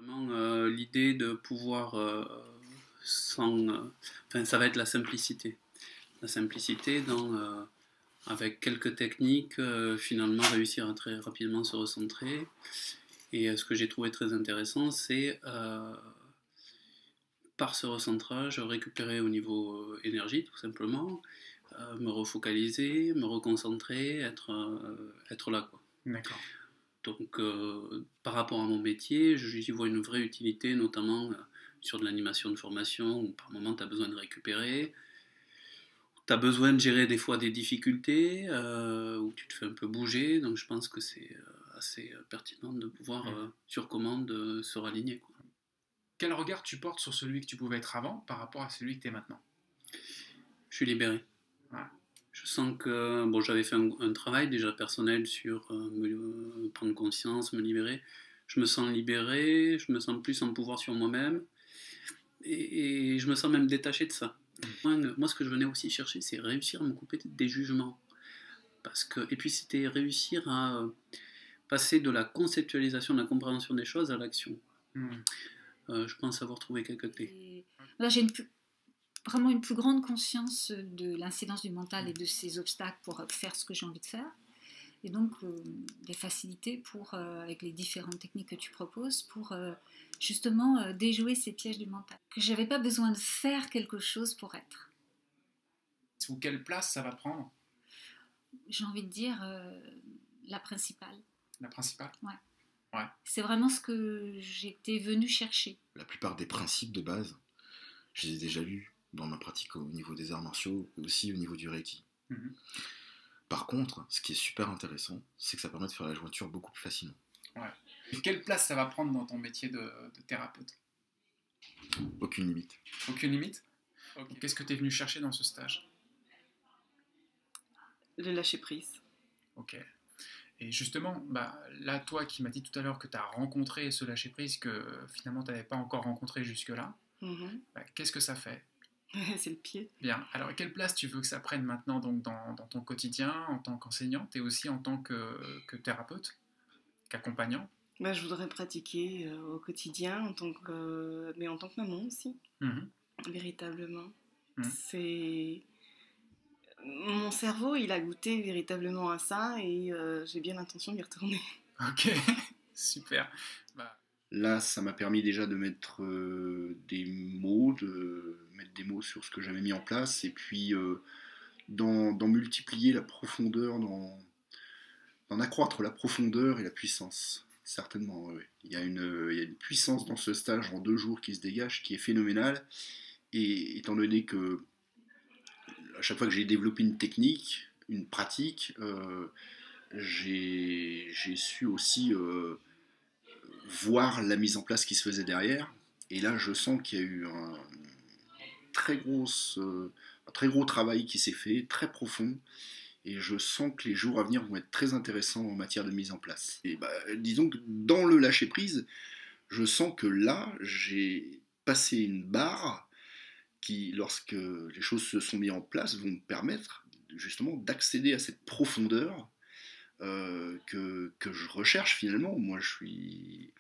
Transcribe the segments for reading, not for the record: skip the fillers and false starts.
Vraiment, l'idée de pouvoir, enfin, ça va être la simplicité. La simplicité avec quelques techniques, finalement réussir à très rapidement se recentrer. Et ce que j'ai trouvé très intéressant, c'est par ce recentrage, récupérer au niveau énergie, tout simplement, me refocaliser, me reconcentrer, être là, quoi. D'accord. Donc, par rapport à mon métier, j'y vois une vraie utilité, notamment sur de l'animation de formation, où par moment tu as besoin de récupérer, tu as besoin de gérer des fois des difficultés, où tu te fais un peu bouger, donc je pense que c'est assez pertinent de pouvoir, sur commande, se raligner, quoi. Quel regard tu portes sur celui que tu pouvais être avant par rapport à celui que tu es maintenant? Je suis libéré. Voilà. Je sens que bon, j'avais fait un travail déjà personnel sur prendre conscience, me libérer. Je me sens libéré, je me sens plus en pouvoir sur moi-même et je me sens même détaché de ça. Moi, ce que je venais aussi chercher, c'est réussir à me couper des jugements. Et puis, c'était réussir à passer de la conceptualisation, de la compréhension des choses à l'action. Je pense avoir trouvé quelques clés. Là, j'ai vraiment une plus grande conscience de l'incidence du mental et de ses obstacles pour faire ce que j'ai envie de faire. Et donc, des facilités avec les différentes techniques que tu proposes pour justement déjouer ces pièges du mental. Que je n'avais pas besoin de faire quelque chose pour être. Ou quelle place ça va prendre? J'ai envie de dire la principale. La principale? Ouais. C'est vraiment ce que j'étais venue chercher. La plupart des principes de base, je les ai déjà lus dans ma pratique au niveau des arts martiaux et aussi au niveau du Reiki. Par contre, ce qui est super intéressant, c'est que ça permet de faire la jointure beaucoup plus facilement. Ouais. Et quelle place ça va prendre dans ton métier de thérapeute? Aucune limite. Aucune limite? Okay. Qu'est-ce que tu es venu chercher dans ce stage? Le lâcher prise. Ok. Et justement, là, toi qui m'as dit tout à l'heure que tu as rencontré ce lâcher prise que finalement tu n'avais pas encore rencontré jusque-là, qu'est-ce que ça fait? C'est le pied. Bien. Alors, quelle place tu veux que ça prenne maintenant donc, dans ton quotidien en tant qu'enseignante et aussi en tant que thérapeute, qu'accompagnant? Je voudrais pratiquer au quotidien mais en tant que maman aussi. Véritablement. C'est... Mon cerveau, il a goûté véritablement à ça et j'ai bien l'intention d'y retourner. Ok, super. Là, ça m'a permis déjà de mettre des mots sur ce que j'avais mis en place et puis d'en multiplier la profondeur, d'en accroître la profondeur et la puissance. Certainement, oui. Il y a une puissance dans ce stage en 2 jours qui se dégage, qui est phénoménale. Et étant donné que à chaque fois que j'ai développé une technique, une pratique, j'ai su aussi voir la mise en place qui se faisait derrière. Et là, je sens qu'il y a eu un très gros travail qui s'est fait, très profond. Et je sens que les jours à venir vont être très intéressants en matière de mise en place. Et disons que dans le lâcher-prise, je sens que là, j'ai passé une barre qui, lorsque les choses se sont mises en place, vont me permettre justement d'accéder à cette profondeur que je recherche finalement. Moi, je suis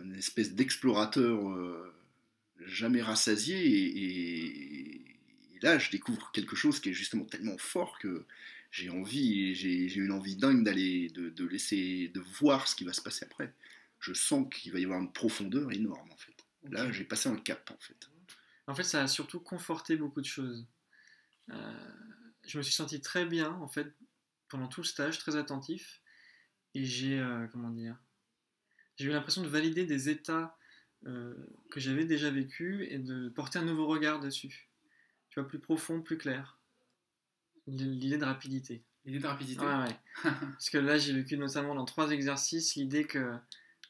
une espèce d'explorateur jamais rassasié et là, je découvre quelque chose qui est justement tellement fort que j'ai une envie dingue de voir ce qui va se passer après. Je sens qu'il va y avoir une profondeur énorme en fait. Okay. Là, j'ai passé un cap en fait. En fait, ça a surtout conforté beaucoup de choses. Je me suis senti très bien, en fait, pendant tout le stage, très attentif. Et j'ai eu l'impression de valider des états que j'avais déjà vécus et de porter un nouveau regard dessus. Tu vois, plus profond, plus clair. L'idée de rapidité. L'idée de rapidité? Ouais. Parce que là, j'ai vécu notamment dans 3 exercices l'idée que,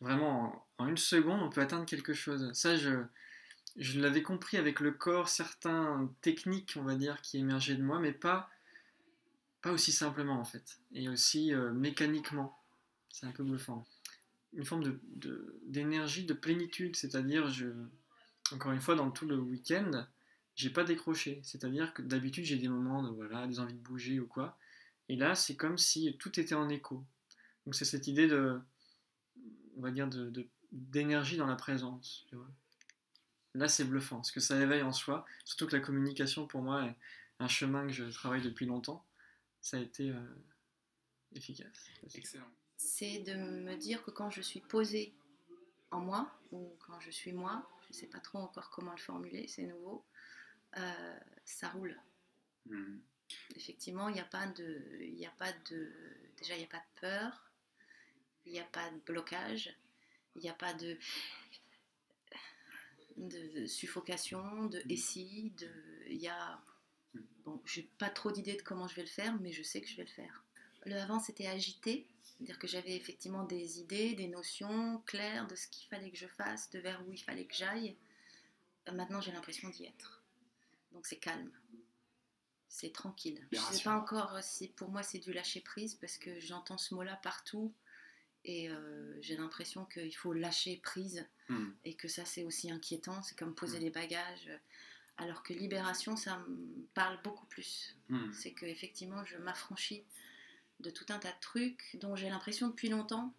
vraiment, en 1 seconde, on peut atteindre quelque chose. Ça, je l'avais compris avec le corps, certaines techniques, on va dire, qui émergeaient de moi, mais pas aussi simplement, en fait. Et aussi mécaniquement. C'est un peu bluffant. Une forme d'énergie, de plénitude, c'est-à-dire, encore une fois, dans tout le week-end, j'ai pas décroché. C'est-à-dire que d'habitude, j'ai des moments des envies de bouger ou quoi. Et là, c'est comme si tout était en écho. Donc c'est cette idée on va dire, de d'énergie dans la présence. Tu vois. Là, c'est bluffant, parce que ça éveille en soi, surtout que la communication, pour moi, est un chemin que je travaille depuis longtemps. Ça a été efficace. Excellent. C'est de me dire que quand je suis posée en moi, ou quand je suis moi, je ne sais pas trop encore comment le formuler, c'est nouveau, ça roule. Effectivement, il n'y a pas de... Déjà, il n'y a pas de peur, il n'y a pas de blocage, il n'y a pas de suffocation, de et si, il y a... Bon, je n'ai pas trop d'idées de comment je vais le faire, mais je sais que je vais le faire. Le avant, c'était agité, c'est-à-dire que j'avais effectivement des idées, des notions claires de ce qu'il fallait que je fasse, de vers où il fallait que j'aille. Maintenant, j'ai l'impression d'y être. Donc c'est calme, c'est tranquille. Je ne sais pas encore si pour moi c'est du lâcher-prise, parce que j'entends ce mot-là partout, et j'ai l'impression qu'il faut lâcher prise, et que ça c'est aussi inquiétant, c'est comme poser les bagages, alors que libération, ça me parle beaucoup plus. C'est qu'effectivement, je m'affranchis de tout un tas de trucs dont j'ai l'impression depuis longtemps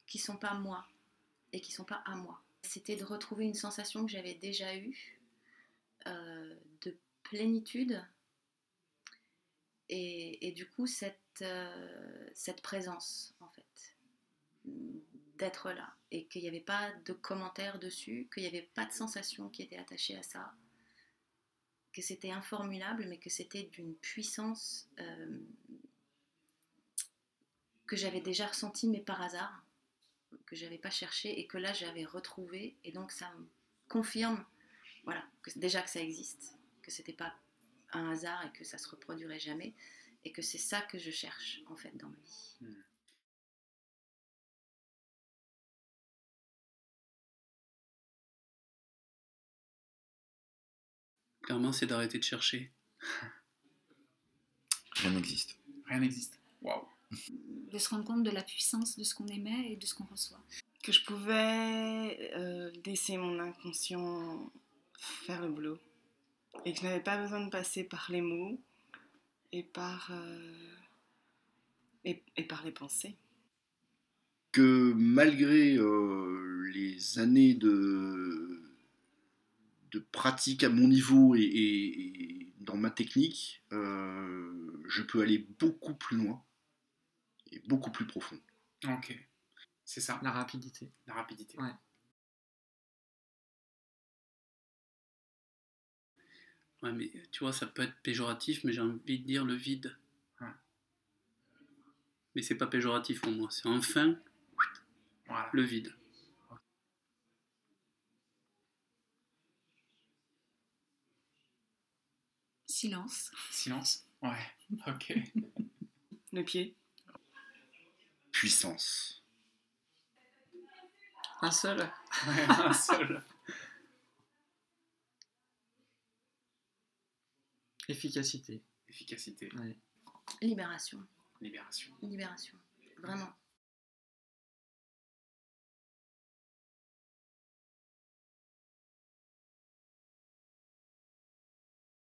qui ne sont pas moi et qui ne sont pas à moi. C'était de retrouver une sensation que j'avais déjà eue, de plénitude, et du coup cette présence en fait, d'être là, et qu'il n'y avait pas de commentaires dessus, qu'il n'y avait pas de sensation qui était attachée à ça, que c'était informulable, mais que c'était d'une puissance que j'avais déjà ressentie, mais par hasard, que j'avais pas cherché, et que là j'avais retrouvé, et donc ça me confirme, voilà, déjà que ça existe, que c'était pas un hasard et que ça se reproduirait jamais, et que c'est ça que je cherche en fait dans ma vie. Clairement, c'est d'arrêter de chercher. Rien n'existe. Rien n'existe. Waouh. De se rendre compte de la puissance de ce qu'on émet et de ce qu'on reçoit. Que je pouvais laisser mon inconscient faire le boulot. Et que je n'avais pas besoin de passer par les mots et par les pensées. Que malgré les années de pratique à mon niveau et dans ma technique, je peux aller beaucoup plus loin et beaucoup plus profond. Ok, c'est ça. La rapidité. La rapidité. Ouais. Ouais, mais tu vois, ça peut être péjoratif, mais j'ai envie de dire le vide. Ouais. Mais c'est pas péjoratif pour moi, c'est enfin Voilà. le vide. Silence. Silence. Ouais, ok. Le pied. Puissance. Un seul. Ouais, un seul. Efficacité. Efficacité. Ouais. Libération. Libération. Libération. Vraiment.